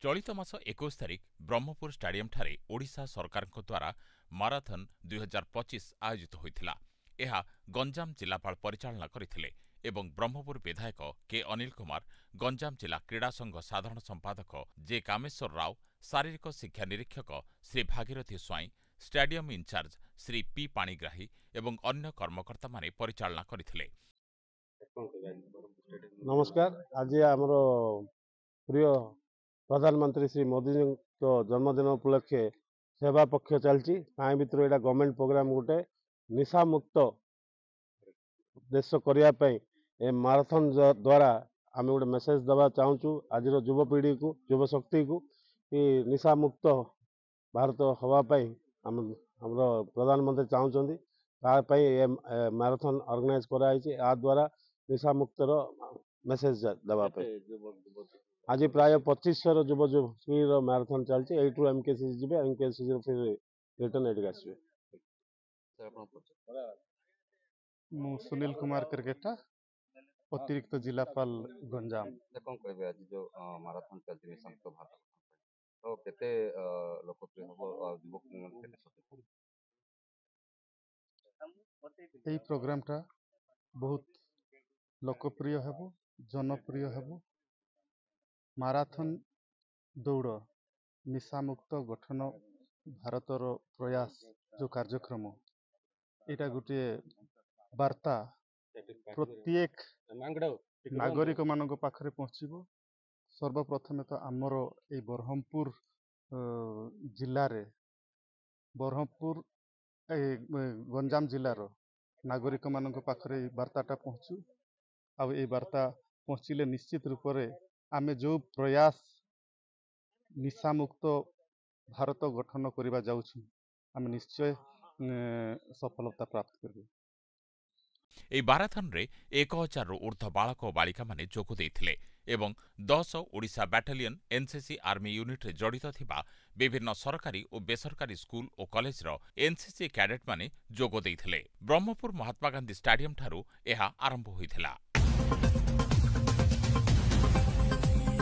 चलित मास 21 तारिख ब्रह्मपुर स्टाडियम ठारे ओडिशा सरकार द्वारा माराथन 2025 आयोजित होइथिला। एहा गंजाम जिलापाल परिचालना करथिले एवं ब्रह्मपुर विधायक के अनिल कुमार, गंजाम जिला क्रीड़ा संघ साधारण संपादक जे कामेश्वर राव, शारीरिक शिक्षा निरीक्षक Shri Bhagirathi Swain, stadium incharge Shri P Panigrahi एवं अन्य कर्मकर्ता माने परिचालना करथिले। नमस्कार। आज आमर प्रिय प्रधानमंत्री श्री मोदी जन्मदिन उपलक्षे सेवा पक्ष चलती भर यहाँ गवर्नमेंट प्रोग्राम गोटे निशा मुक्त देश करने माराथन द्वारा आम गोटे मेसेज दबा चाहूँ आज युवपीढ़ी को युव शक्ति को कि निशा मुक्त भारत हवापाई प्रधानमंत्री चाहते माराथन ऑर्गेनाइज कराई द्वारा निशा मुक्तर मेसेज दवाई आज प्राय 2500 युवती माराथन चलती एमकेसीसी जी एमकेसीसी फिर रिटर्न एटिक आसवे। सुनील कुमार क्रिकेटा अतिरिक्त जिलापाल गंजाम। कौन कहे आज जो माराथन चलती निशामुक्त भारत तो केते लोकप्रिय हो युवक यही प्रोग्रामटा बहुत लोकप्रिय हेबो जनप्रिय हेबो। माराथन दौड़ निशामुक्त गठन भारतर प्रयास जो कार्यक्रम यहाँ गोटे वार्ता प्रत्येक नागरिक मान पाखरे पहुँचब। सर्वप्रथमे तो आमर ये ब्रह्मपुर जिले ब्रह्मपुर गंजाम जिलार नागरिक मान पाखरे वार्ताटा पहुँचू आ वार्ता पहुँचले निश्चित रूप से आमे जो प्रयास निशामुक्त भारत गठन करबा जाउछु आमे निश्चय सफलता प्राप्त करबे। एई माराथन रे 1000 रु ऊर्ध्व बालक और बालिका माने जोग देइथिले एवं 10 Odisha battalion NCC army unit रे जड़ित थिबा विभिन्न सरकारी और बेसरकारी स्कूल और कॉलेज रो एनसीसी कैडेट माने जोग देइथिले। ब्रह्मपुर महात्मा गांधी स्टाडियम ठारू एहा आरंभ होइथिला।